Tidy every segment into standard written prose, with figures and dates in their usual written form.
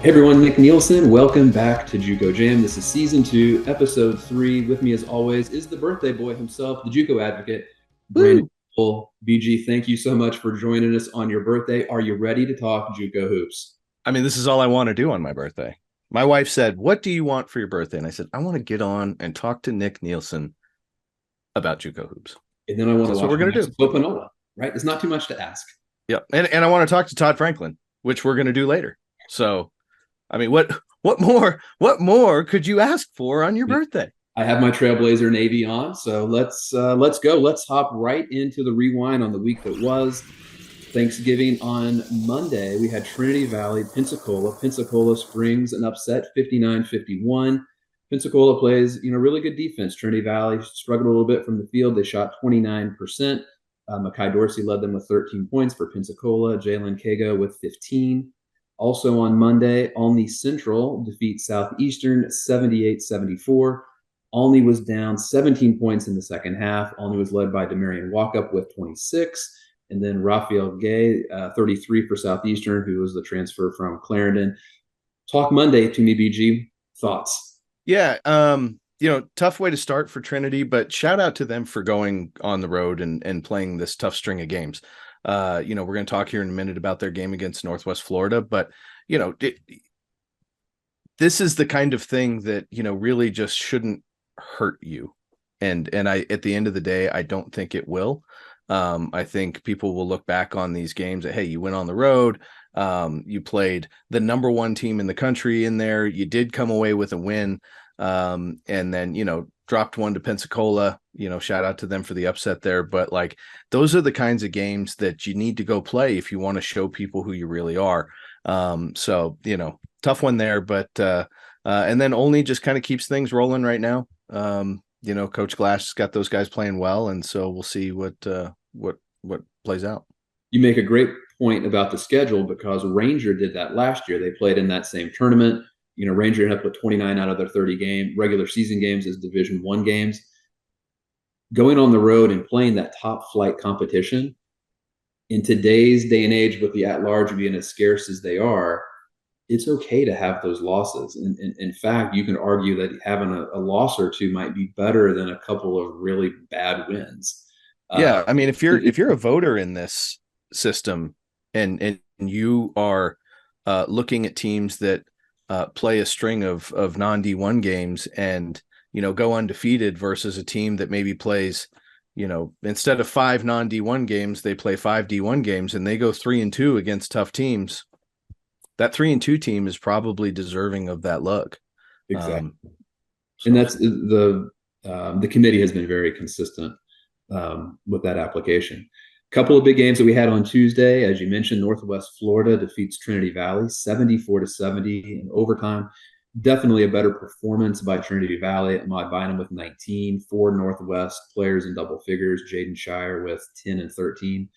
Hey everyone, Nick Nielsen. Welcome back to JUCO Jam. This is season 2, episode 3. With me, as always, is the birthday boy himself, the JUCO advocate, Brandon Woo! Cole. BG, thank you so much for joining us on your birthday. Are you ready to talk JUCO hoops? I mean, this is all I want to do on my birthday. My wife said, "What do you want for your birthday?" And I said, "I want to get on and talk to Nick Nielsen about JUCO hoops." And then I want So to that's what watch we're gonna do. Mexico Panola, right? It's not too much to ask. Yeah, and I want to talk to Todd Franklin, which we're gonna do later. So, I mean, what more could you ask for on your birthday? I have my Trailblazer Navy on, so let's go. Let's hop right into the rewind on the week that was. Thanksgiving on Monday, we had Trinity Valley, Pensacola. Pensacola Springs, an upset, 59-51. Pensacola plays, really good defense. Trinity Valley struggled a little bit from the field. They shot 29%. Makai Dorsey led them with 13 points for Pensacola. Jalen Kago with 15. Also on Monday, Olney Central defeats Southeastern 78-74. Olney was down 17 points in the second half. Olney was led by Demarion Walkup with 26. And then Raphael Gay, 33 for Southeastern, who was the transfer from Clarendon. Talk Monday to me, BG. Thoughts? Yeah, tough way to start for Trinity, but shout out to them for going on the road and playing this tough string of games. We're going to talk here in a minute about their game against Northwest Florida, but this is the kind of thing that really just shouldn't hurt you. And I, at the end of the day, I don't think it will. I think people will look back on these games that, hey, you went on the road, you played the number one team in the country in there, you did come away with a win, and then dropped one to Pensacola. Shout out to them for the upset there. But like, those are the kinds of games that you need to go play if you want to show people who you really are. So tough one there, but and then only just kind of keeps things rolling right now. Coach Glass got those guys playing well, and so we'll see what plays out. You make a great point about the schedule because Ranger did that last year. They played in that same tournament. Ranger ended up with 29 out of their 30 regular season games as Division One games. Going on the road and playing that top flight competition in today's day and age, with the at-large being as scarce as they are, it's okay to have those losses. And in fact, you can argue that having a loss or two might be better than a couple of really bad wins. Yeah, I mean, if you're a voter in this system and you are looking at teams that play a string of non D1 games and go undefeated versus a team that maybe plays, instead of 5 non D1 games, they play 5 D1 games and they go 3-2 against tough teams. That 3-2 team is probably deserving of that look. Exactly. So. And that's the committee has been very consistent with that application. A couple of big games that we had on Tuesday, as you mentioned, Northwest Florida defeats Trinity Valley 74-70 in overtime. Definitely a better performance by Trinity Valley. Ahmad Bynum with 19, 4 Northwest players in double figures, Jaden Shire with 10 and 13.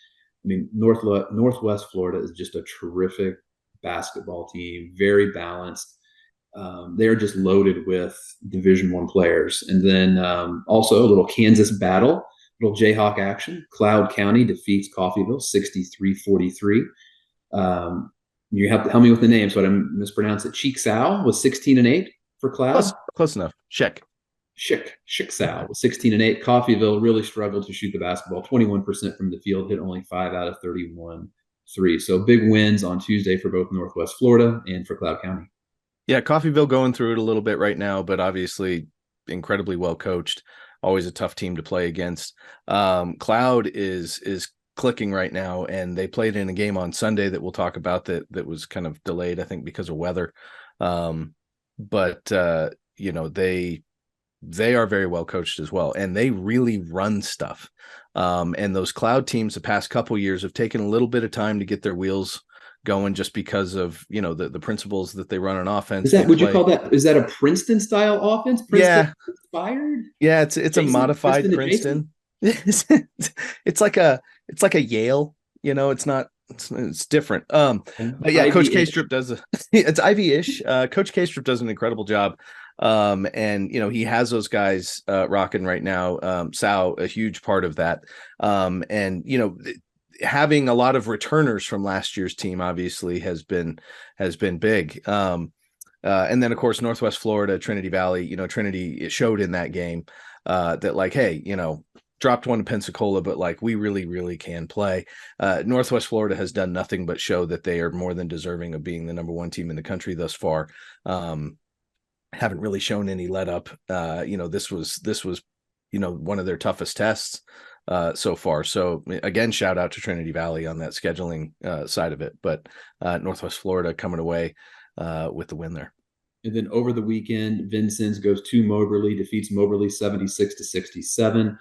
I mean, Northwest Florida is just a terrific basketball team, very balanced. They're just loaded with Division One players. And then also a little Kansas battle, little Jayhawk action. Cloud County defeats Coffeyville 63-43. You have to help me with the name so I don't mispronounce it. Cheek Sao was 16-8 for Cloud. Close enough. Check. Schick Sao was 16-8. Coffeyville really struggled to shoot the basketball, 21% from the field, hit only 5 out of 31 3. So big wins on Tuesday for both Northwest Florida and for Cloud County. Yeah, Coffeyville going through it a little bit right now, but obviously incredibly well coached. Always a tough team to play against. Cloud is clicking right now, and they played in a game on Sunday that we'll talk about that was kind of delayed, I think, because of weather. But they are very well coached as well, and they really run stuff. And those Cloud teams the past couple years have taken a little bit of time to get their wheels going just because of the principles that they run on offense. Would you call that, is that a Princeton style offense? Princeton inspired? Yeah, it's a modified Princeton. It's like a Yale, it's different. But yeah, Coach K-Strip does it's Ivy-ish. Coach K-Strip does an incredible job. And he has those guys rocking right now. Sal, a huge part of that. And having a lot of returners from last year's team obviously has been big. And then of course Northwest Florida, Trinity Valley. Trinity showed in that game that like, hey, dropped one to Pensacola, but like we really, really can play. Northwest Florida has done nothing but show that they are more than deserving of being the number one team in the country thus far. Haven't really shown any let up. This was one of their toughest tests so far. So again, shout out to Trinity Valley on that scheduling side of it, but Northwest Florida coming away with the win there. And then over the weekend, Vincennes goes to Moberly, defeats Moberly 76-67.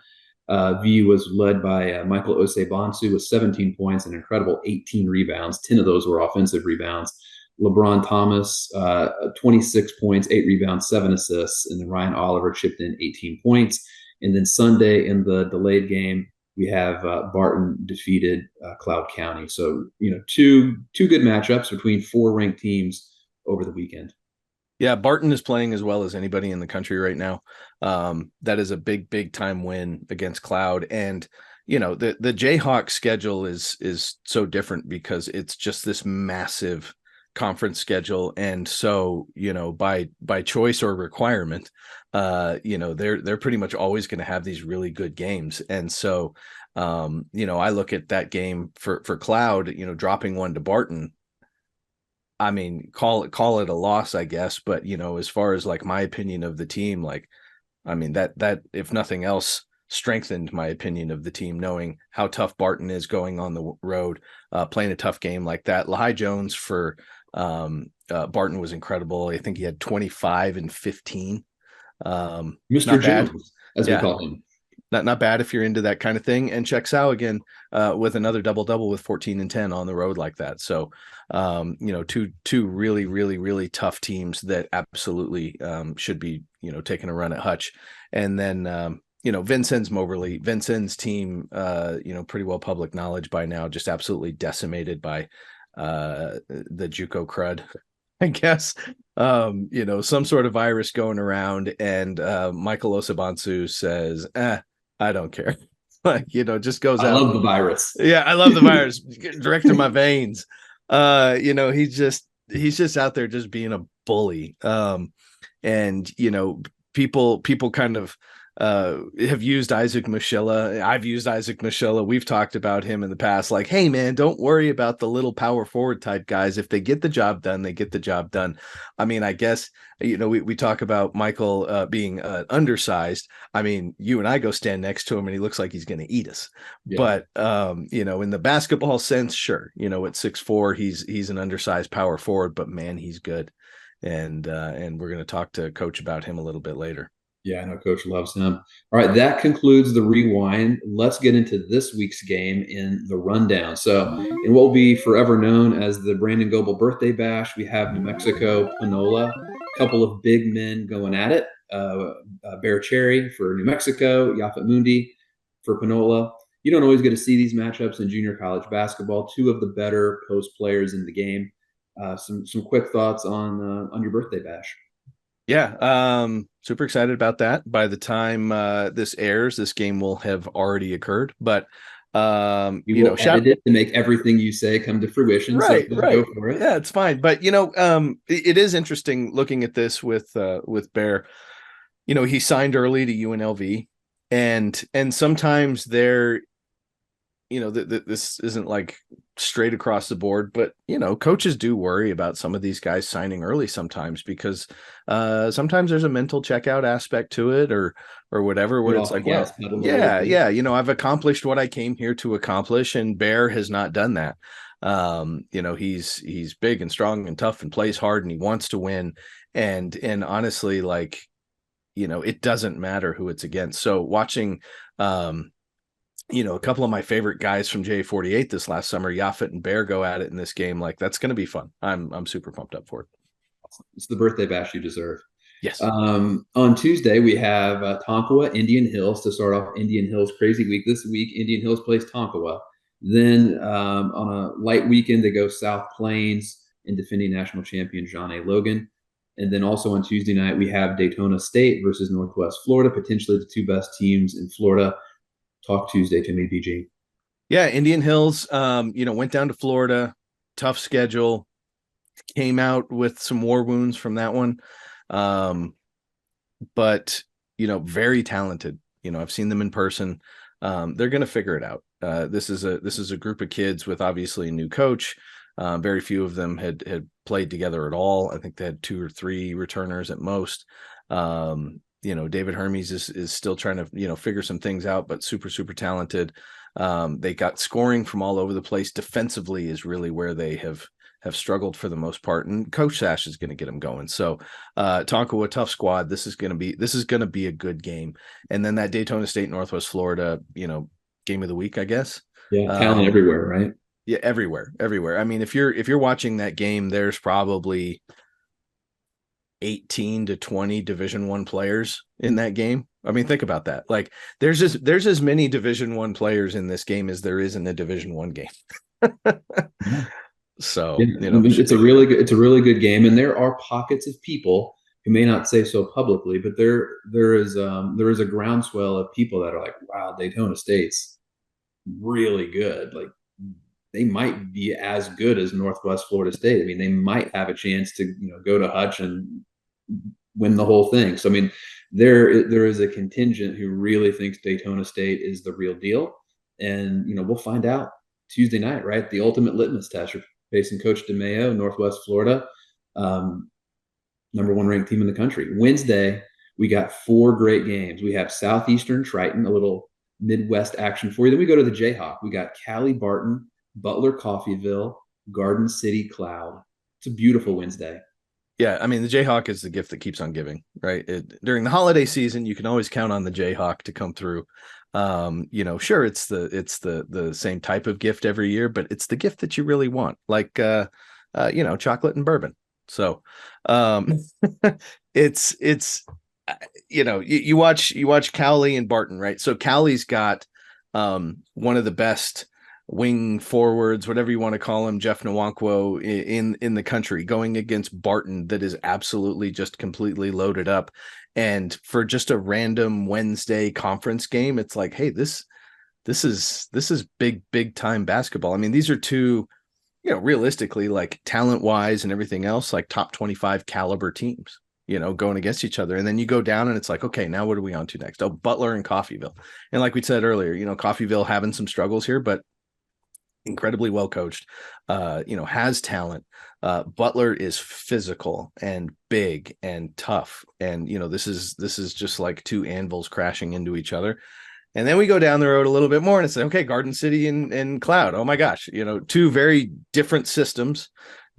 VU was led by Michael Osei-Bonsu with 17 points and an incredible 18 rebounds. 10 of those were offensive rebounds. LeBron Thomas, 26 points, 8 rebounds, 7 assists. And then Ryan Oliver chipped in 18 points. And then Sunday in the delayed game, we have Barton defeated Cloud County. So, two good matchups between 4 ranked teams over the weekend. Yeah, Barton is playing as well as anybody in the country right now. That is a big time win against Cloud. And, the Jayhawk schedule is so different because it's just this massive conference schedule. And so, by choice or requirement, they're pretty much always going to have these really good games. And so, I look at that game for Cloud, dropping one to Barton. I mean, call it a loss, I guess. But, as far as like my opinion of the team, like, I mean, that if nothing else strengthened my opinion of the team, knowing how tough Barton is going on the road, playing a tough game like that. Lahai Jones for Barton was incredible. I think he had 25 and 15. Mr. Jones, as we call him. Not bad if you're into that kind of thing. And checks out again with another double with 14 and 10 on the road like that. So, two really, really, really tough teams that absolutely should be, taking a run at Hutch. And then, Vincennes Moberly, Vincennes team, pretty well public knowledge by now, just absolutely decimated by the JUCO crud. I guess, some sort of virus going around, and Michael Osei-Bonsu says, I don't care. Like, just goes out. I love the virus. Yeah, I love the virus. Direct to my veins. He's just out there just being a bully. And people kind of have used Isaac Moshilla. I've used Isaac Moshilla. We've talked about him in the past. Like, hey man, don't worry about the little power forward type guys. If they get the job done, they get the job done. I mean, I guess, we talk about Michael being undersized. I mean, you and I go stand next to him and he looks like he's going to eat us. Yeah. But, in the basketball sense, sure. At 6'4", he's an undersized power forward, but man, he's good. And we're going to talk to Coach about him a little bit later. Yeah, I know Coach loves him. All right, that concludes the rewind. Let's get into this week's game in the rundown. So, in what will be forever known as the Brandon Goebel Birthday Bash, we have New Mexico, Panola, a couple of big men going at it. Bear Cherry for New Mexico, Yaphet Mundi for Panola. You don't always get to see these matchups in junior college basketball. Two of the better post players in the game. Some quick thoughts on your birthday bash. Yeah, super excited about that. By the time this airs, this game will have already occurred. But we will edit it to make everything you say come to fruition. Right, so right. Go for it. Yeah, it's fine. But it is interesting looking at this with Bear. He signed early to UNLV, and sometimes they're, this isn't like straight across the board, but coaches do worry about some of these guys signing early sometimes because sometimes there's a mental checkout aspect to it or whatever, where it's like, well, yeah, I've accomplished what I came here to accomplish, and Bear has not done that. He's big and strong and tough and plays hard and he wants to win, and honestly, like, it doesn't matter who it's against. So watching a couple of my favorite guys from J48 this last summer, Yaphet and Bear, go at it in this game. Like, that's going to be fun. I'm super pumped up for it. It's the birthday bash you deserve. Yes. On Tuesday, we have Tonkawa, Indian Hills to start off Indian Hills crazy week. This week, Indian Hills plays Tonkawa. Then on a light weekend, they go South Plains and defending national champion John A. Logan. And then also on Tuesday night, we have Daytona State versus Northwest Florida, potentially the two best teams in Florida. Talk Tuesday to me, BG. Yeah, Indian Hills, went down to Florida, tough schedule, came out with some war wounds from that one. Um, but very talented. I've seen them in person. They're going to figure it out. This is a group of kids with obviously a new coach. Very few of them had played together at all. I think they had 2 or 3 returners at most. David Hermes is still trying to figure some things out, but super super talented. They got scoring from all over the place. Defensively is really where they have struggled for the most part, and Coach Sash is going to get them going. So Tonka, a tough squad. This is going to be a good game. And then that Daytona State Northwest Florida, game of the week, I guess. Yeah, talent Um, everywhere, right? yeah, everywhere. I mean, if you're watching that game, there's probably 18 to 20 Division 1 players in that game. I mean, think about that. Like there's as many Division 1 players in this game as there is in a Division 1 game. Yeah. So, Yeah, I mean, it's a really good game, and there are pockets of people who may not say so publicly, but there is a groundswell of people that are like, "Wow, Daytona State's really good. Like, they might be as good as Northwest Florida State. I mean, they might have a chance to go to Hutch and win the whole thing." So I mean, there is a contingent who really thinks Daytona State is the real deal, and we'll find out Tuesday night, right? The ultimate litmus test. You're facing Coach DeMeo, Northwest Florida, um, number one ranked team in the country. Wednesday, we got 4 great games. We have Southeastern Triton, a little Midwest action for you. Then we go to the Jayhawk. We got Cali Barton, Butler Coffeeville, Garden City Cloud. It's a beautiful Wednesday. Yeah, I mean the Jayhawk is the gift that keeps on giving, right? During the holiday season, you can always count on the Jayhawk to come through. Sure, it's the same type of gift every year, but it's the gift that you really want, like chocolate and bourbon. So, um, it's you watch Cowley and Barton, right? So Cowley's got one of the best wing forwards, whatever you want to call him, Jeff Nwankwo in the country, going against Barton, that is absolutely just completely loaded up. And for just a random Wednesday conference game, it's like, hey, this is big time basketball. I mean, these are two, realistically, like talent wise and everything else, like top 25 caliber teams. Going against each other. And then you go down and it's like, okay, now what are we on to next? Oh, Butler and Coffeeville. And like we said earlier, Coffeeville having some struggles here, but incredibly well coached, has talent. Butler is physical and big and tough. And, this is just like two anvils crashing into each other. And then we go down the road a little bit more and it's like, okay, Garden City and Cloud. Oh my gosh, two very different systems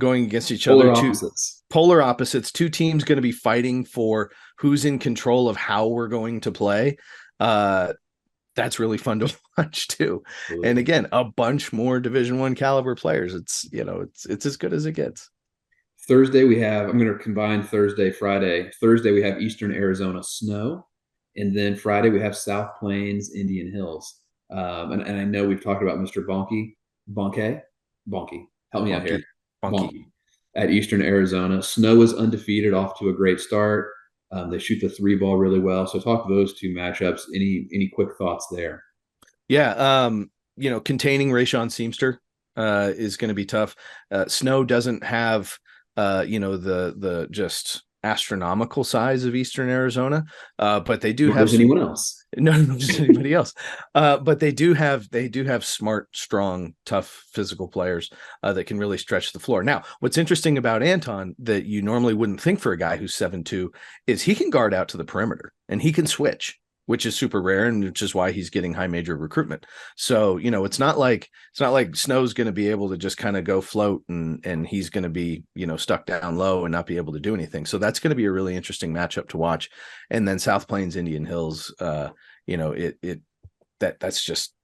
going against each other. Polar Two opposites. polar opposites, two teams going to be fighting for who's in control of how we're going to play. That's really fun to watch too. And Absolutely. again, a bunch more Division 1 caliber players. It's as good as it gets. Thursday we have, I'm going to combine Thursday, Friday. Thursday we have Eastern Arizona snow, and then Friday we have South Plains, Indian Hills. And I know we've talked about Mr. Bonke. Help me out here. Funky, funky. Bonke at Eastern Arizona. Snow is undefeated, off to a great start. They shoot the 3 ball really well. So talk those two matchups. Any quick thoughts there? Yeah. Containing Rayshon Seamster is going to be tough. Snow doesn't have the just astronomical size of Eastern Arizona, but they do Nor have does some. anyone else. No, not just anybody else. But they do have smart, strong, tough physical players that can really stretch the floor. Now, what's interesting about Anton that you normally wouldn't think for a guy who's 7'2" is he can guard out to the perimeter and he can switch, which is super rare, and which is why he's getting high major recruitment. So, it's not like Snow's going to be able to just kind of go float and he's going to be, stuck down low and not be able to do anything. So that's going to be a really interesting matchup to watch. And then South Plains, Indian Hills, that's just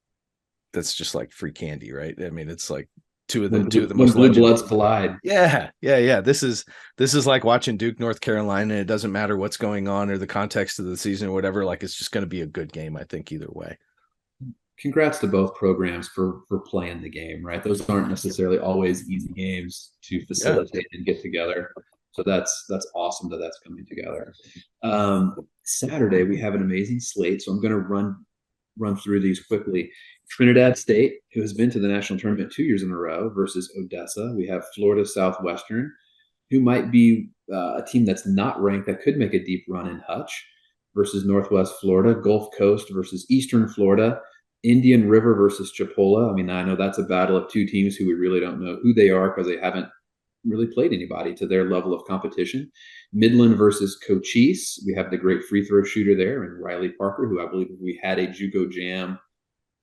like free candy, right? I mean, it's like two of the When two blue, of the when most blue legend. bloods collide. Yeah. This is like watching Duke, North Carolina, and it doesn't matter what's going on or the context of the season or whatever. Like, it's just going to be a good game, I think, either way. Congrats to both programs for playing the game, right? Those aren't necessarily always easy games to Yeah. facilitate and get together. So that's awesome that that's coming together. Saturday we have an amazing slate. So I'm going to run run through these quickly. Trinidad State, who has been to the national tournament 2 years in a row, versus Odessa. We have Florida Southwestern, who might be a team that's not ranked that could make a deep run in Hutch, versus Northwest Florida. Gulf Coast versus Eastern Florida. Indian River versus Chipola. I mean, I know that's a battle of two teams who we really don't know who they are because they haven't really played anybody to their level of competition. Midland versus Cochise. We have the great free throw shooter there, and Riley Parker, who I believe if we had a JUCO Jam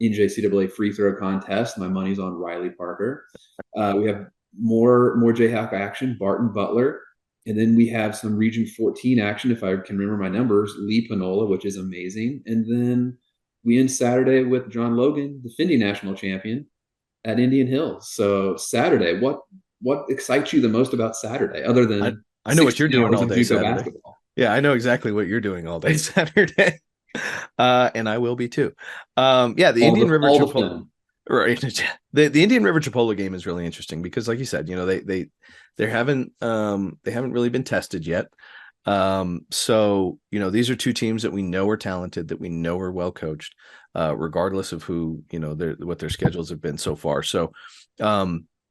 NJCAA free throw contest, my money's on Riley Parker. We have more Jayhawk action, Barton Butler. And then we have some Region 14 action, if I can remember my numbers, Lee Panola, which is amazing. And then we end Saturday with John Logan, defending national champion, at Indian Hills. So Saturday, what excites you the most about Saturday, other than I know what you're doing all day JUCO Saturday. basketball? Yeah, I know exactly what you're doing all day Saturday. And I will be too. Yeah, the Indian River Chipola. Right. The Indian River Chipola game is really interesting because, like you said, they haven't really been tested yet. So these are two teams that we know are talented, that we know are well coached, regardless of who what their schedules have been so far. So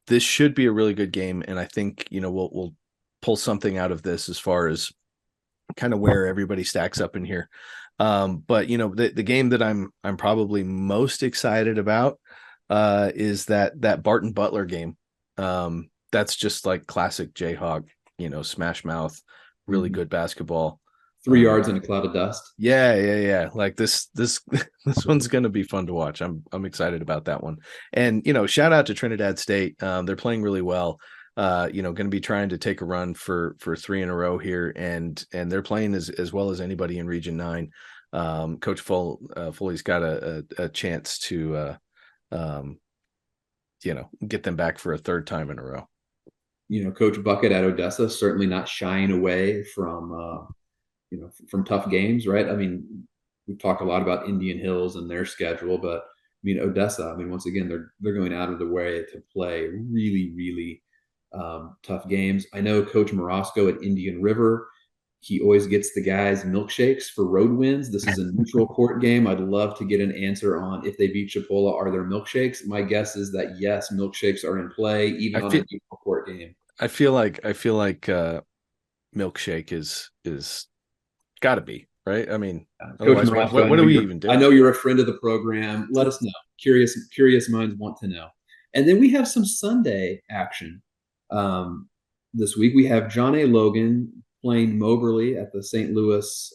this should be a really good game, and I think we'll pull something out of this as far as kind of where everybody stacks up in here. But the game that I'm probably most excited about is that Barton Butler game. That's just like classic Jayhawk, smash mouth, really good basketball. 3 yards in a cloud of dust. Yeah. Like this this one's going to be fun to watch. I'm excited about that one. And shout out to Trinidad State. They're playing really well. Going to be trying to take a run for 3 in a row here, and they're playing as well as anybody in Region 9. Coach Foley's got a chance to get them back for a third time in a row. Coach Bucket at Odessa certainly not shying away from tough games, right? I mean, we've talked a lot about Indian Hills and their schedule, but Odessa, once again, they're going out of the way to play really, really tough games. I know Coach Morosco at Indian River, he always gets the guys milkshakes for road wins. This is a neutral court game. I'd love to get an answer on if they beat Chipola, are there milkshakes? My guess is that yes, milkshakes are in play, even on a neutral court game. I feel like milkshake is got to be right. I mean, Coach Morosco, what do we even do? I know you're a friend of the program. Let us know. Curious minds want to know. And then we have some Sunday action this week. We have John A. Logan playing Moberly at the St. Louis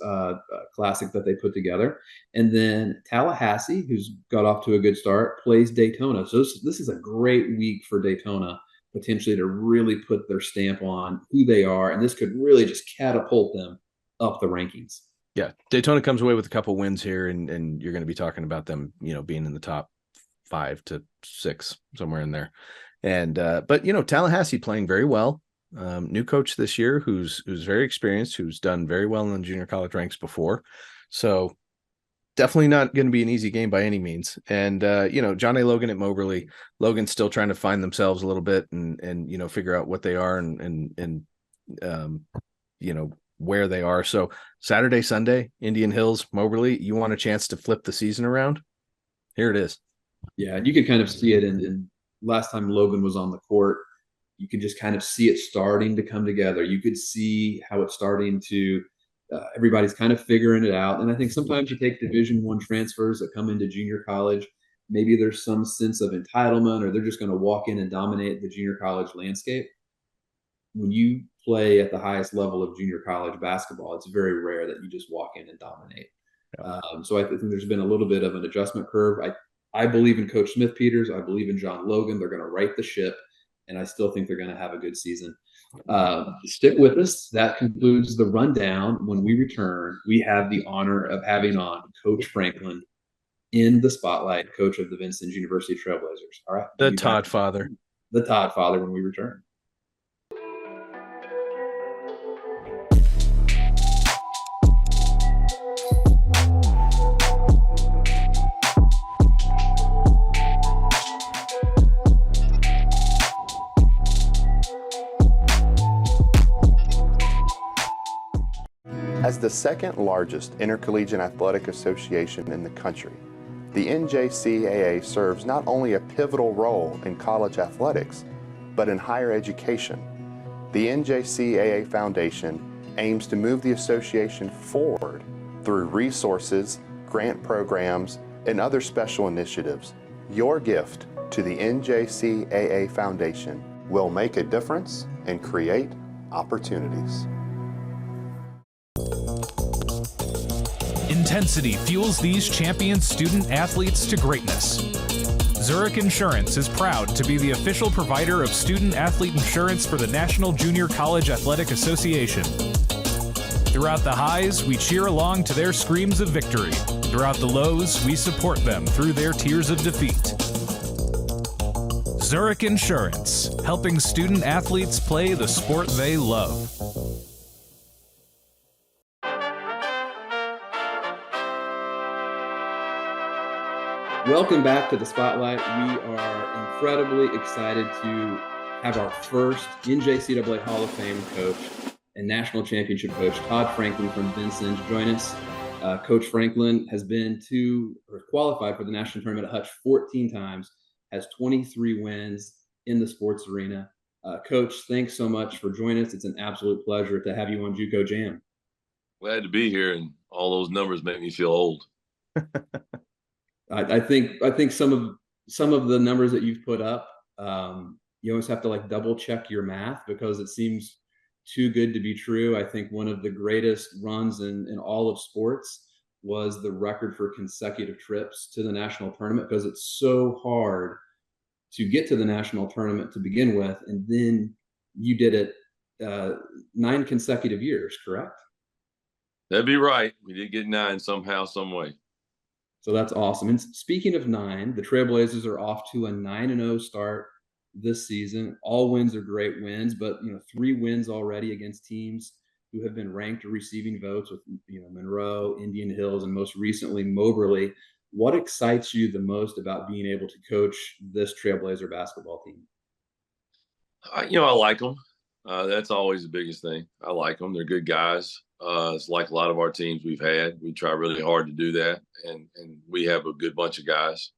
Classic that they put together. And then Tallahassee, who's got off to a good start, plays Daytona. So this is a great week for Daytona, potentially to really put their stamp on who they are. And this could really just catapult them up the rankings. Yeah. Daytona comes away with a couple wins here, and you're going to be talking about them, being in the top 5 to 6, somewhere in there. And but Tallahassee playing very well. New coach this year who's very experienced, who's done very well in the junior college ranks before. So definitely not going to be an easy game by any means. And John A. Logan at Moberly, Logan's still trying to find themselves a little bit and figure out what they are and where they are. So Saturday, Sunday, Indian Hills, Moberly, you want a chance to flip the season around? Here it is. Yeah, and you could kind of see it in last time Logan was on the court. You could just kind of see it starting to come together. You could see how it's starting to everybody's kind of figuring it out. And I think sometimes you take Division I transfers that come into junior college, maybe there's some sense of entitlement, or they're just going to walk in and dominate the junior college landscape. When you play at the highest level of junior college basketball, it's very rare that you just walk in and dominate. Yeah. So I think there's been a little bit of an adjustment curve. I believe in Coach Smith Peters. I believe in John Logan. They're going to right the ship, and I still think they're going to have a good season. Stick with us. That concludes the rundown. When we return, we have the honor of having on Coach Franklin in the spotlight, coach of the Vincennes University Trailblazers. All right. The Todd Father. The Todd Father when we return. As the second largest intercollegiate athletic association in the country, The NJCAA serves not only a pivotal role in college athletics, but in higher education. The NJCAA Foundation aims to move the association forward through resources, grant programs, and other special initiatives. Your gift to the NJCAA Foundation will make a difference and create opportunities. Intensity fuels these champion student athletes to greatness. Zurich Insurance is proud to be the official provider of student athlete insurance for the National Junior College Athletic Association. Throughout the highs, we cheer along to their screams of victory. Throughout the lows, we support them through their tears of defeat. Zurich Insurance, helping student athletes play the sport they love. Welcome back to the Spotlight. We are incredibly excited to have our first NJCAA Hall of Fame coach and national championship coach, Todd Franklin from Vincennes, join us. Coach Franklin has been qualified for the national tournament at Hutch 14 times, has 23 wins in the sports arena. Coach, thanks so much for joining us. It's an absolute pleasure to have you on JUCO Jam. Glad to be here, and all those numbers make me feel old. I think some of the numbers that you've put up, you always have to like double check your math because it seems too good to be true. I think one of the greatest runs in all of sports was the record for consecutive trips to the national tournament, because it's so hard to get to the national tournament to begin with, and then you did it 9 consecutive years, correct? That'd be right. We did get 9 somehow, some way. So that's awesome. And speaking of 9, the Trailblazers are off to a 9-0 start this season. All wins are great wins, but 3 wins already against teams who have been ranked or receiving votes with Monroe, Indian Hills, and most recently Moberly. What excites you the most about being able to coach this Trailblazer basketball team? I like them. That's always the biggest thing. I like them. They're good guys. It's like a lot of our teams we've had. We try really hard to do that, and we have a good bunch of guys.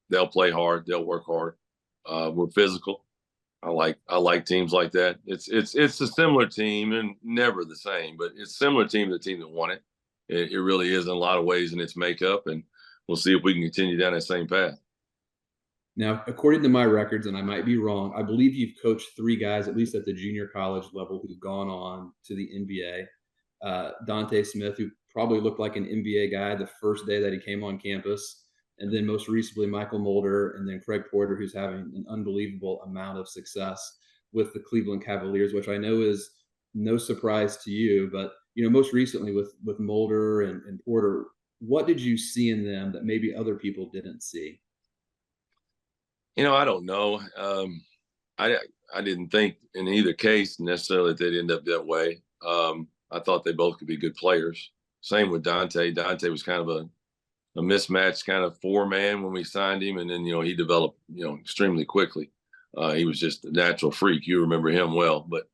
They'll play hard. They'll work hard. We're physical. I like teams like that. It's a similar team, and never the same, but it's a similar team to the team that won it. It really is in a lot of ways in its makeup, and we'll see if we can continue down that same path. Now, according to my records, and I might be wrong, I believe you've coached 3 guys, at least at the junior college level, who've gone on to the NBA. Dante Smith, who probably looked like an NBA guy the first day that he came on campus. And then most recently, Michael Mulder, and then Craig Porter, who's having an unbelievable amount of success with the Cleveland Cavaliers, which I know is no surprise to you. But, most recently with Mulder and Porter, what did you see in them that maybe other people didn't see? I don't know. I didn't think in either case necessarily that they'd end up that way. I thought they both could be good players. Same with Dante. Dante was kind of a mismatched kind of 4-man when we signed him, and then he developed extremely quickly. He was just a natural freak. You remember him well, but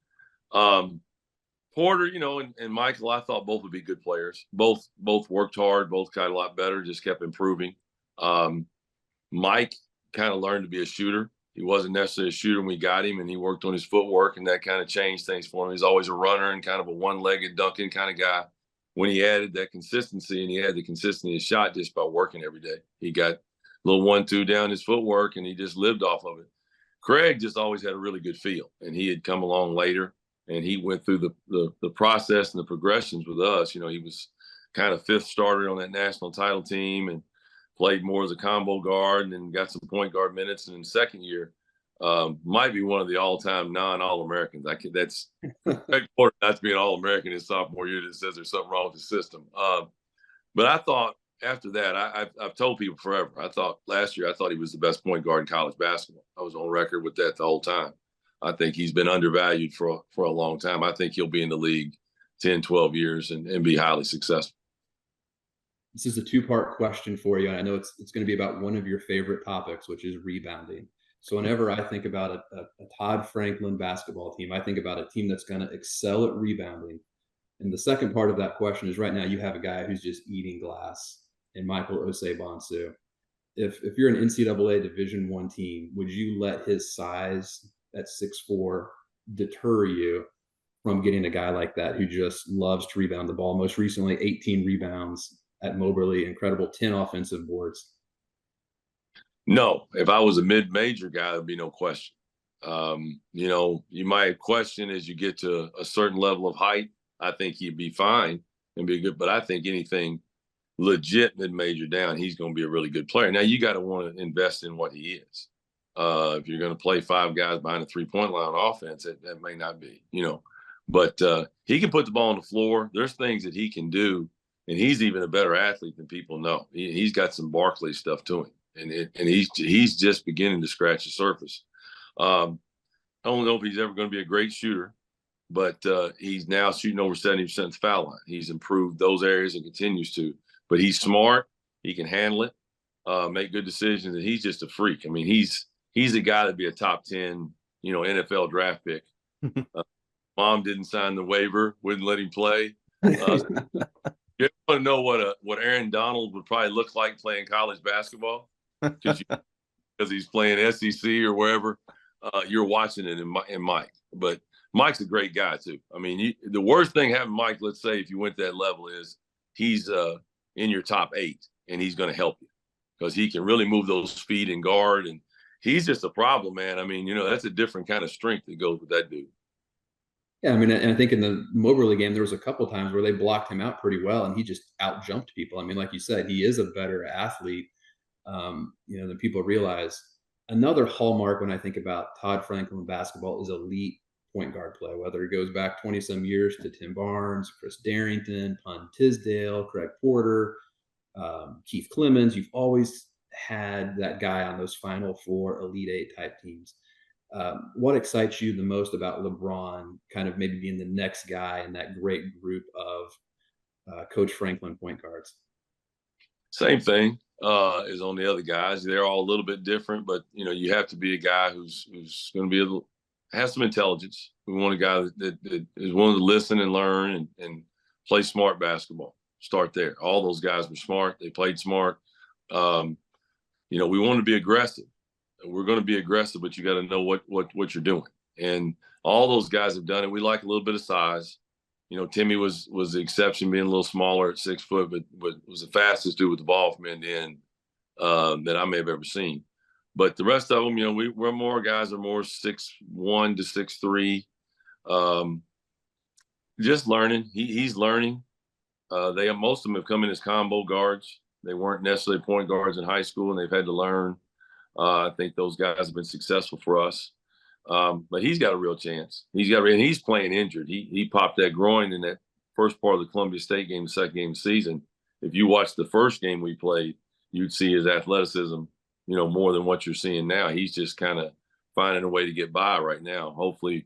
Porter, and Michael, I thought both would be good players. Both worked hard. Both got a lot better. Just kept improving. Mike kind of learned to be a shooter. He wasn't necessarily a shooter when we got him, and he worked on his footwork, and that kind of changed things for him. He's always a runner and kind of a one-legged dunking kind of guy. When he added that consistency, and he had the consistency in his shot just by working every day, he got a little 1-2 down his footwork, and he just lived off of it. Craig just always had a really good feel, and he had come along later, and he went through the process and the progressions with us. He was kind of 5th starter on that national title team, and played more as a combo guard, and then got some point guard minutes. And in second year, might be one of the all-time non-All-Americans. That's Craig Porter not to be an All-American his sophomore year that says there's something wrong with the system. But I thought after that, I've told people forever. Last year I thought he was the best point guard in college basketball. I was on record with that the whole time. I think he's been undervalued for a long time. I think he'll be in the league 10, 12 years and be highly successful. This is a 2-part question for you. And I know it's going to be about one of your favorite topics, which is rebounding. So whenever I think about a Todd Franklin basketball team, I think about a team that's going to excel at rebounding. And the second part of that question is, right now you have a guy who's just eating glass in Michael Osei-Bonsu. if you're an NCAA Division I team, would you let his size at 6'4" deter you from getting a guy like that who just loves to rebound the ball? Most recently, 18 rebounds at Moberly, incredible 10 offensive boards. No, if I was a mid-major guy, there'd be no question. You might question as you get to a certain level of height. I think he'd be fine and be good, but I think anything legit mid-major down, he's going to be a really good player. Now you got to want to invest in what he is. If you're going to play 5 guys behind a 3-point line on offense, that may not be, but he can put the ball on the floor. There's things that he can do, and he's even a better athlete than people know. He's got some Barkley stuff to him, and he's just beginning to scratch the surface. I don't know if he's ever going to be a great shooter, but he's now shooting over 70% of the foul line. He's improved those areas and continues to. But he's smart. He can handle it, make good decisions, and he's just a freak. I mean, he's a guy that'd be a top 10, NFL draft pick. Mom didn't sign the waiver, wouldn't let him play. You want to know what Aaron Donald would probably look like playing college basketball? Because he's playing SEC or wherever. You're watching it in Mike. But Mike's a great guy, too. I mean, the worst thing having Mike, let's say, if you went that level, is he's in your top 8, and he's going to help you because he can really move those feet and guard. And he's just a problem, man. I mean, that's a different kind of strength that goes with that dude. Yeah, I mean, and I think in the Moberly game, there was a couple of times where they blocked him out pretty well, and he just out-jumped people. I mean, like you said, he is a better athlete, than people realize. Another hallmark when I think about Todd Franklin basketball is elite point guard play, whether it goes back 20-some years to Tim Barnes, Chris Darrington, Pun Tisdale, Craig Porter, Keith Clemens. You've always had that guy on those Final Four, Elite Eight type teams. What excites you the most about LeBron kind of maybe being the next guy in that great group of Coach Franklin point guards? Same thing as on the other guys. They're all a little bit different, but you have to be a guy who's going to has some intelligence. We want a guy that is willing to listen and learn and play smart basketball. Start there. All those guys were smart. They played smart. We want to be aggressive. We're going to be aggressive, but you got to know what you're doing. And all those guys have done it. We like a little bit of size. Timmy was the exception, being a little smaller at 6 foot, but was the fastest dude with the ball from end to end that I may have ever seen. But the rest of them, we're more guys are more 6'1" to 6'3". Just learning. He's learning. Most of them have come in as combo guards. They weren't necessarily point guards in high school, and they've had to learn. I think those guys have been successful for us. But he's got a real chance. And he's playing injured. He popped that groin in that first part of the Columbia State game, the second game of the season. If you watched the first game we played, you'd see his athleticism, more than what you're seeing now. He's just kind of finding a way to get by right now. Hopefully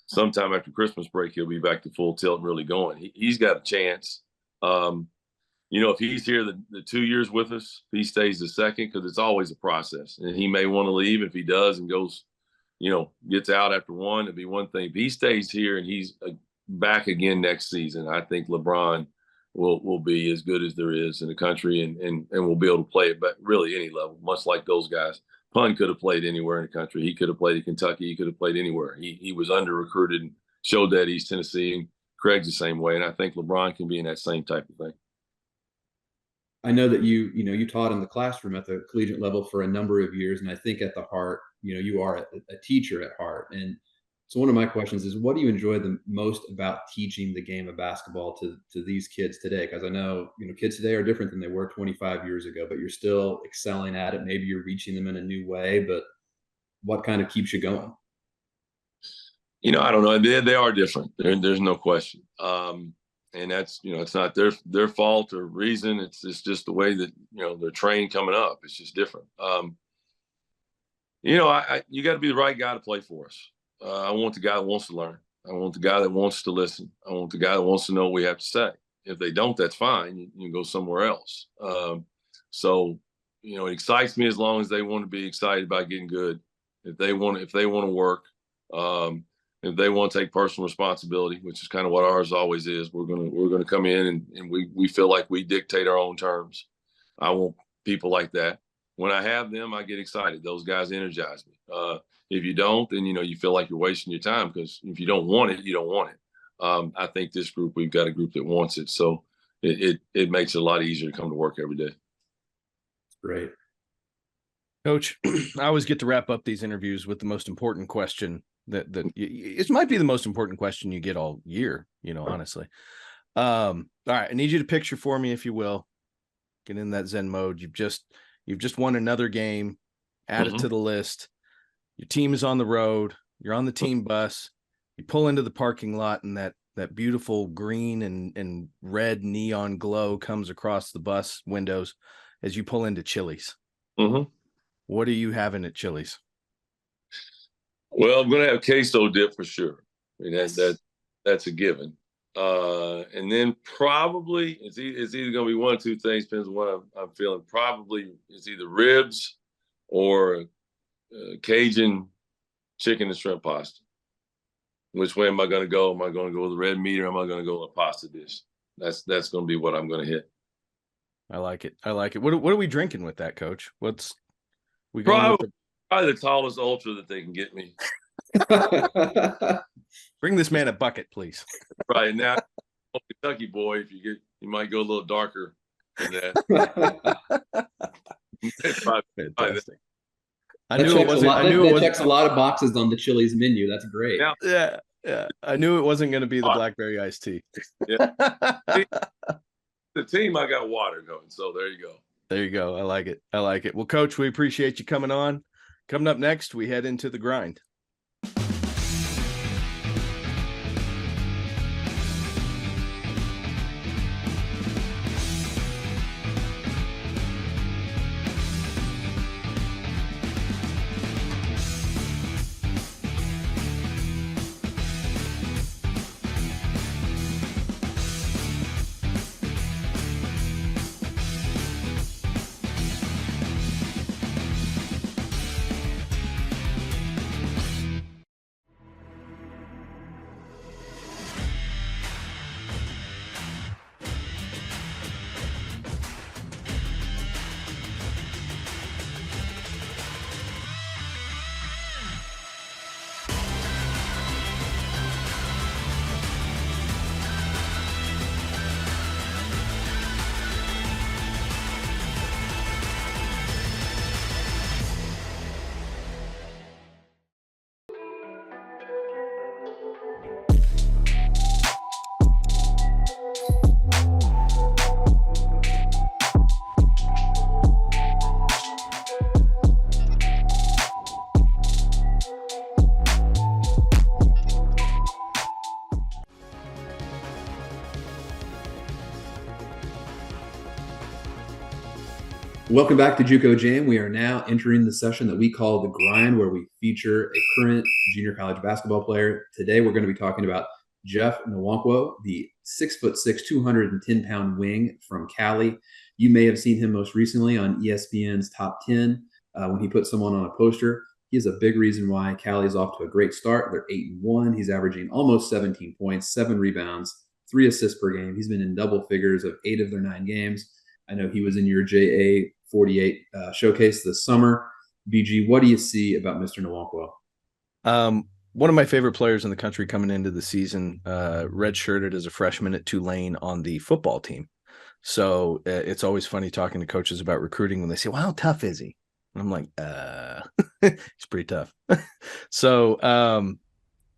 sometime after Christmas break, he'll be back to full tilt and really going. He's got a chance. If he's here the 2 years with us, he stays the second, because it's always a process. And he may want to leave. If he does and goes, gets out after one, it'd be one thing. If he stays here and he's back again next season, I think LeBron will be as good as there is in the country, and will be able to play at really any level, much like those guys. Pun could have played anywhere in the country. He could have played at Kentucky. He could have played anywhere. He was under-recruited and showed that at East Tennessee. And Craig's the same way, and I think LeBron can be in that same type of thing. I know that you taught in the classroom at the collegiate level for a number of years, and I think at the heart, you are a teacher at heart. And so one of my questions is, what do you enjoy the most about teaching the game of basketball to these kids today? Because I know, kids today are different than they were 25 years ago, but you're still excelling at it. Maybe you're reaching them in a new way, but what kind of keeps you going? I don't know. They are different. There's no question. And that's, it's not their fault or reason. It's just the way that, they're trained coming up. It's just different. You got to be the right guy to play for us. I want the guy that wants to learn. I want the guy that wants to listen. I want the guy that wants to know what we have to say. If they don't, that's fine. You can go somewhere else. So, it excites me as long as they want to be excited about getting good. If they want to work, if they want to take personal responsibility, which is kind of what ours always is, we're gonna come in and we feel like we dictate our own terms. I want people like that. when I have them, I get excited. Those guys energize me. If you don't, then you feel like you're wasting your time, because if you don't want it, you don't want it. I think this group, we've got a group that wants it, so it makes it a lot easier to come to work every day. Great. Coach, I always get to wrap up these interviews with the most important question that it might be the most important question you get all year, honestly. All right, I need you to picture for me, if you will. Get in that Zen mode. You've just won another game. Add it to the list. Your team is on the road. You're on the team bus. You pull into the parking lot, and that beautiful green and red neon glow comes across the bus windows as you pull into Chili's. What are you having at Chili's? Well, I'm going to have queso dip for sure. I mean, that's a given. And then probably it's either going to be one or two things, depends on what I'm feeling. Probably it's either ribs or Cajun chicken and shrimp pasta. Which way am I going to go? Am I going to go with the red meat, or am I going to go with a pasta dish? That's going to be what I'm going to hit. I like it. What are we drinking with that, Coach? We going probably the tallest ultra that they can get me. Bring this man a bucket, please. Right now, Kentucky boy, you might go a little darker than that. Fantastic. I knew it checks a lot of boxes on the Chili's menu. That's great. Yeah. I knew it wasn't going to be the blackberry iced tea. Yeah. The team, I got water going, so there you go. There you go. I like it. Well, Coach, we appreciate you coming on. Coming up next, we head into the grind. Welcome back to JUCO Jam. We are now entering the session that we call the grind, where we feature a current junior college basketball player. Today, we're going to be talking about Jeff Nwankwo, the 6'6", 210-pound wing from Cali. You may have seen him most recently on ESPN's Top 10 when he put someone on a poster. He is a big reason why Cali is off to a great start. They're 8-1. He's averaging almost 17 points, 7 rebounds, 3 assists per game. He's been in double figures of 8 of their 9 games. I know he was in your JA 48 showcase this summer. BG, what do you see about Mr. Nwankwo? One of my favorite players in the country coming into the season, redshirted as a freshman at Tulane on the football team. So it's always funny talking to coaches about recruiting when they say, well, how tough is he? And I'm like, he's pretty tough. So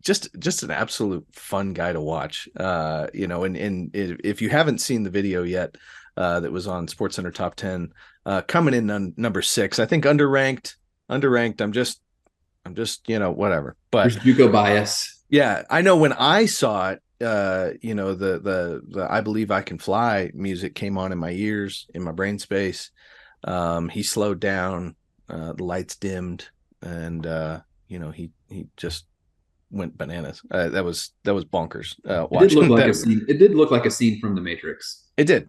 just an absolute fun guy to watch. And if you haven't seen the video yet, that was on SportsCenter Top 10, coming in on number 6. I think underranked. I'm just whatever. But there's JUCO bias. Yeah, I know when I saw it, the I Believe I Can Fly music came on in my ears, in my brain space. He slowed down, the lights dimmed, and he just went bananas. That was bonkers. It did look like a scene from The Matrix. It did.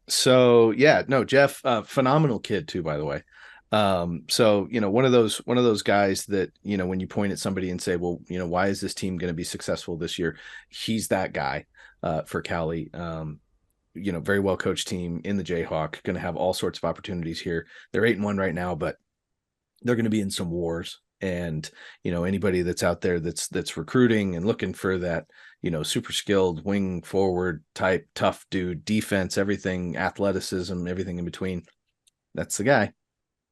So yeah, no, Jeff, phenomenal kid too, by the way. So one of those guys that when you point at somebody and say, well, why is this team going to be successful this year? He's that guy for Cali. very well coached team in the Jayhawk, going to have all sorts of opportunities here. They're 8-1 right now, but they're going to be in some wars. And, anybody that's out there that's recruiting and looking for that, super skilled wing forward type, tough dude, defense, everything, athleticism, everything in between, that's the guy.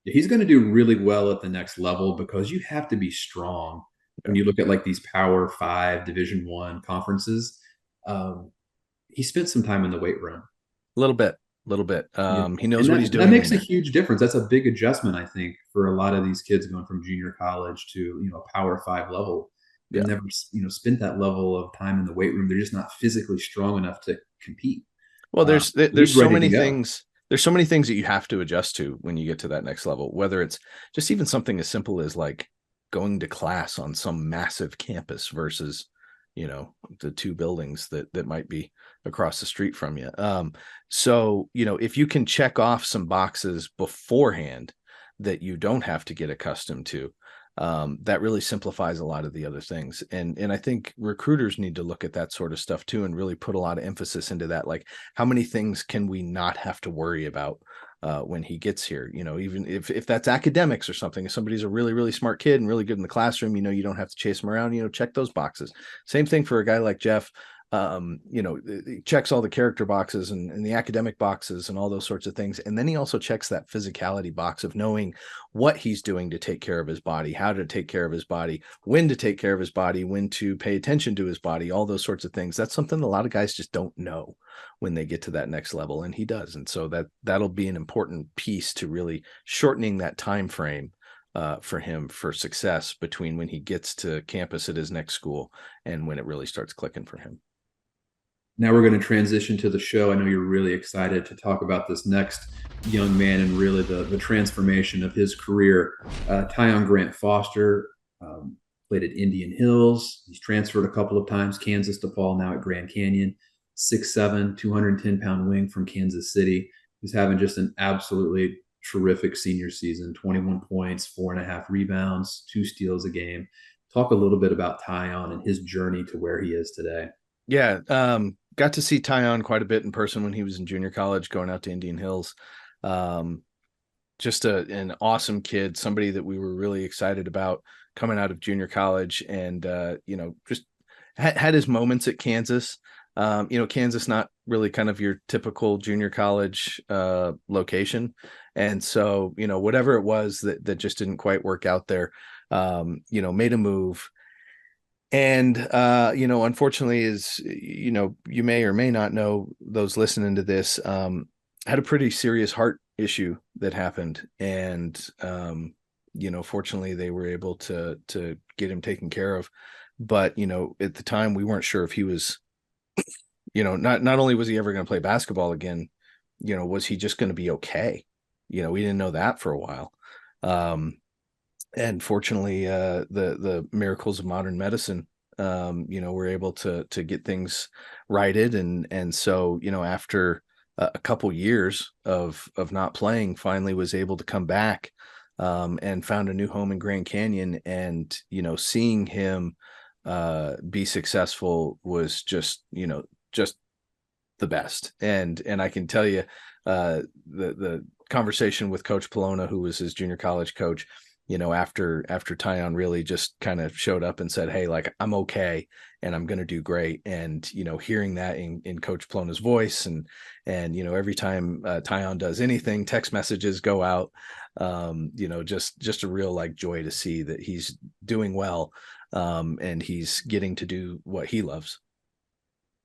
He's going to do really well at the next level because you have to be strong when you look at like these Power 5 Division I conferences. He spent some time in the weight room. A little bit. He knows what he's doing. That makes a huge difference. That's a big adjustment, I think, for a lot of these kids going from junior college to, a Power 5 level. They've never, spent that level of time in the weight room. They're just not physically strong enough to compete. Well, there's so many things. There's so many things that you have to adjust to when you get to that next level, whether it's just even something as simple as like going to class on some massive campus versus, the 2 buildings that might be across the street from you. So, if you can check off some boxes beforehand that you don't have to get accustomed to, that really simplifies a lot of the other things. And I think recruiters need to look at that sort of stuff too, and really put a lot of emphasis into that. Like, how many things can we not have to worry about when he gets here? Even if that's academics or something, if somebody's a really, really smart kid and really good in the classroom, you don't have to chase them around, check those boxes. Same thing for a guy like Jeff. He checks all the character boxes and the academic boxes and all those sorts of things. And then he also checks that physicality box of knowing what he's doing to take care of his body, how to take care of his body, when to take care of his body, when to pay attention to his body, all those sorts of things. That's something a lot of guys just don't know when they get to that next level, and he does. And so that'll be an important piece to really shortening that time frame for him for success between when he gets to campus at his next school and when it really starts clicking for him. Now we're going to transition to the show. I know you're really excited to talk about this next young man and really the transformation of his career. Tyon Grant Foster played at Indian Hills. He's transferred a couple of times, Kansas to Paul, now at Grand Canyon. 6'7", 210-pound wing from Kansas City. He's having just an absolutely terrific senior season, 21 points, 4.5 rebounds, 2 steals a game. Talk a little bit about Tyon and his journey to where he is today. Yeah, got to see Tyon quite a bit in person when he was in junior college, going out to Indian Hills. Just an awesome kid, somebody that we were really excited about coming out of junior college, and just had his moments at Kansas. Kansas not really kind of your typical junior college location, and so whatever it was that just didn't quite work out there, made a move. And, unfortunately, as you may or may not know, those listening to this, had a pretty serious heart issue that happened. And, fortunately, they were able to get him taken care of. But, at the time, we weren't sure if he was, not only was he ever going to play basketball again, was he just going to be okay? We didn't know that for a while. And fortunately, the miracles of modern medicine, were able to get things righted. And so, after a couple years of not playing, finally was able to come back and found a new home in Grand Canyon. And, seeing him be successful was just the best. And I can tell you the conversation with Coach Polona, who was his junior college coach, after Tyon really just kind of showed up and said, hey, like, I'm okay and I'm going to do great. And, hearing that in Coach Polona's voice and every time Tyon does anything, text messages go out, just a real like joy to see that he's doing well and he's getting to do what he loves.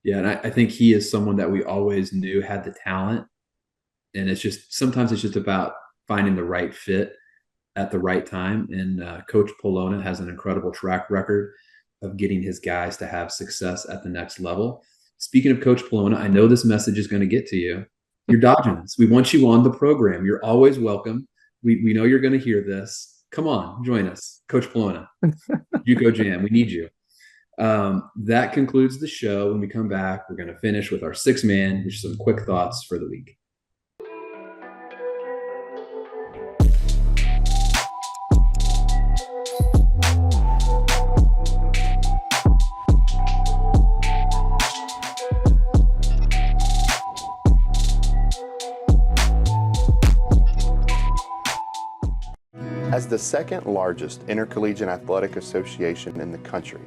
Yeah. And I think he is someone that we always knew had the talent. And sometimes it's just about finding the right fit at the right time. And Coach Polona has an incredible track record of getting his guys to have success at the next level. Speaking of Coach Polona, I know this message is going to get to you. You're dodging us. We want you on the program. You're always welcome. We know you're going to hear this. Come on, join us. Coach Polona, JUCO Jam, we need you. That concludes the show. When we come back, we're going to finish with our 6-man, which is some quick thoughts for the week. the second largest intercollegiate athletic association in the country,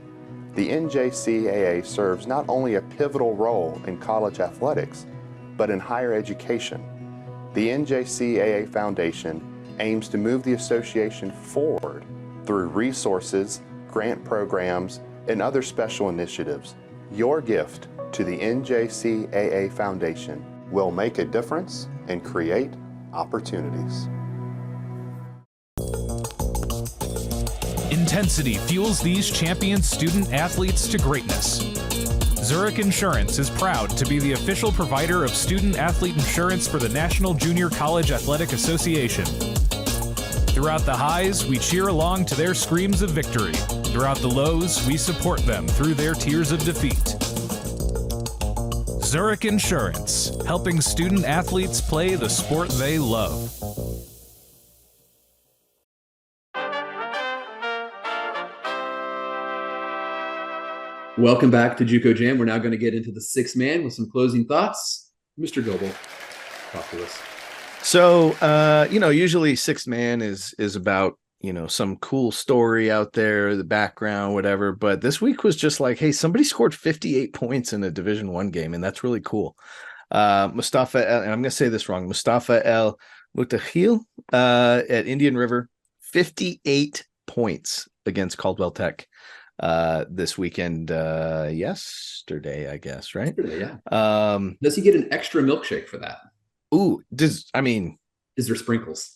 the NJCAA serves not only a pivotal role in college athletics, but in higher education. The NJCAA Foundation aims to move the association forward through resources, grant programs, and other special initiatives. Your gift to the NJCAA Foundation will make a difference and create opportunities. Intensity fuels these champion student athletes to greatness. Zurich Insurance is proud to be the official provider of student athlete insurance for the National Junior College Athletic Association. Throughout the highs, we cheer along to their screams of victory. Throughout the lows, we support them through their tears of defeat. Zurich Insurance, helping student athletes play the sport they love. Welcome back to JUCO Jam. We're now going to get into the sixth man with some closing thoughts. Mr. Goebel, talk to us. So, usually sixth man is about, some cool story out there, the background, whatever. But this week was just like, hey, somebody scored 58 points in a Division I game, and that's really cool. Mustafa, and I'm going to say this wrong, Mustafa El Mutahil at Indian River, 58 points against Caldwell Tech this weekend, yesterday, I guess, right? Yesterday, yeah. Does he get an extra milkshake for that? Ooh, is there sprinkles?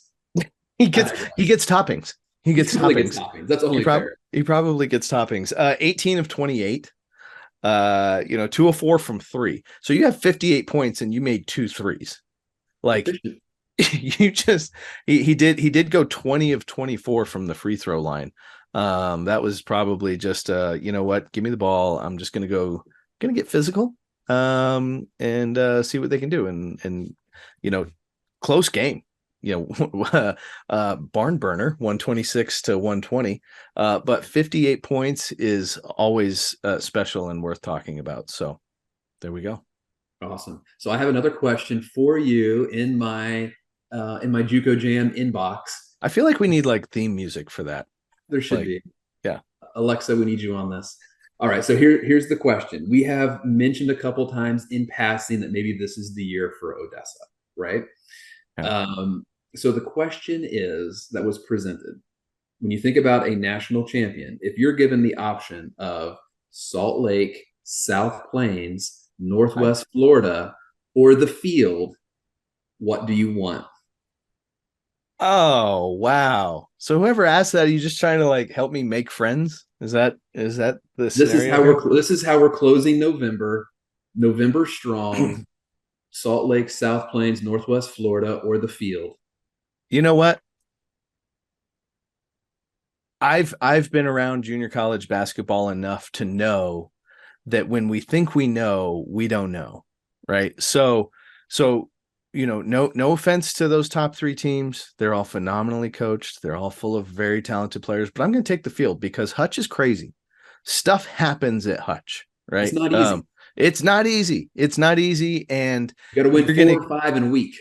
He gets toppings. He gets toppings. That's only fair. He probably gets toppings. 18 of 28. 2 of 4 from 3. So you have 58 points and you made 2 threes. Like he did go 20 of 24 from the free throw line. That was probably just what? Give me the ball. I'm just gonna get physical. And see what they can do. And close game. Barn burner, 126 to 120. But 58 points is always special and worth talking about. So there we go. Awesome. So I have another question for you in my JUCO Jam inbox. I feel like we need theme music for that. There should be. Yeah. Alexa, we need you on this. All right. So here's the question. We have mentioned a couple times in passing that maybe this is the year for Odessa, right? Okay. So the question that was presented, when you think about a national champion, if you're given the option of Salt Lake, South Plains, Northwest Florida, or the field, what do you want? Oh, wow. So whoever asked that, are you just trying to help me make friends? Is that the scenario? This is how we're closing November strong. Salt Lake, South Plains, Northwest Florida, or the field. You know what? I've been around junior college basketball enough to know that when we think we know, we don't know, right? So no offense to those top 3 teams. They're all phenomenally coached. They're all full of very talented players, but I'm going to take the field because Hutch is crazy. Stuff happens at Hutch, right? It's not easy. It's not easy. And you got to win 4 or 5 in a week.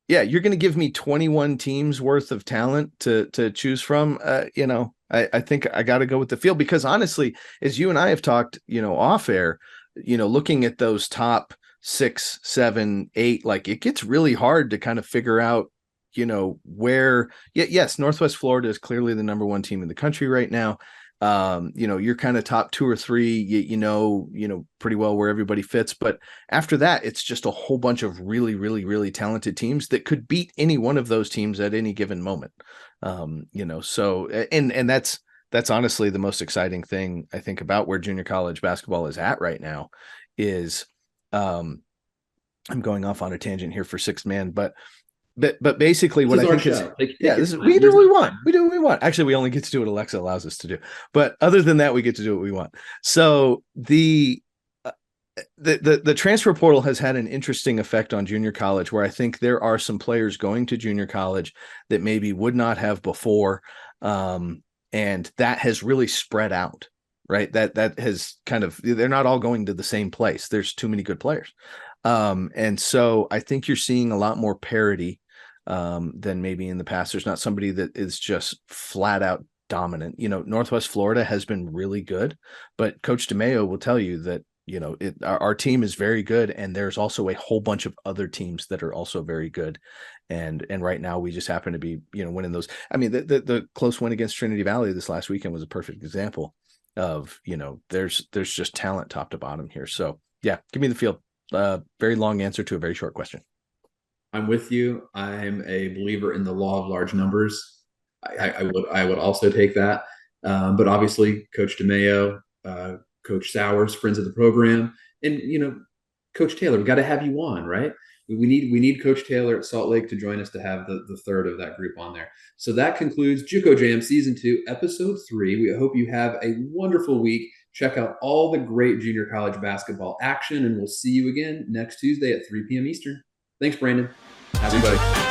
Yeah. You're going to give me 21 teams worth of talent to choose from. I think I got to go with the field because honestly, as you and I have talked, off air, looking at those top 6, 7, 8, it gets really hard to kind of figure out, where, yes, Northwest Florida is clearly the number 1 team in the country right now. You're kind of top 2 or 3, pretty well where everybody fits. But after that, it's just a whole bunch of really, really, really talented teams that could beat any one of those teams at any given moment. So, and that's honestly the most exciting thing I think about where junior college basketball is at right now is, I'm going off on a tangent here for sixth man, but basically what I think is, we do what we want. We do what we want. Actually, we only get to do what Alexa allows us to do. But other than that, we get to do what we want. So the transfer portal has had an interesting effect on junior college where I think there are some players going to junior college that maybe would not have before. And that has really spread out, right? That has kind of, they're not all going to the same place. There's too many good players. And so I think you're seeing a lot more parity than maybe in the past. There's not somebody that is just flat out dominant. Northwest Florida has been really good, but Coach DeMayo will tell you that, our team is very good, and there's also a whole bunch of other teams that are also very good. And right now we just happen to be, winning those. I mean, the close win against Trinity Valley this last weekend was a perfect example of, there's just talent top to bottom here. So yeah, give me the field. Very long answer to a very short question. I'm with you. I'm a believer in the law of large numbers. I would also take that. But obviously, Coach DeMayo, Coach Sowers, friends of the program, and Coach Taylor, we've got to have you on, right? We need Coach Taylor at Salt Lake to join us to have the third of that group on there. So that concludes JUCO Jam Season 2, Episode 3. We hope you have a wonderful week. Check out all the great junior college basketball action, and we'll see you again next Tuesday at 3 p.m. Eastern. Thanks, Brandon. Everybody.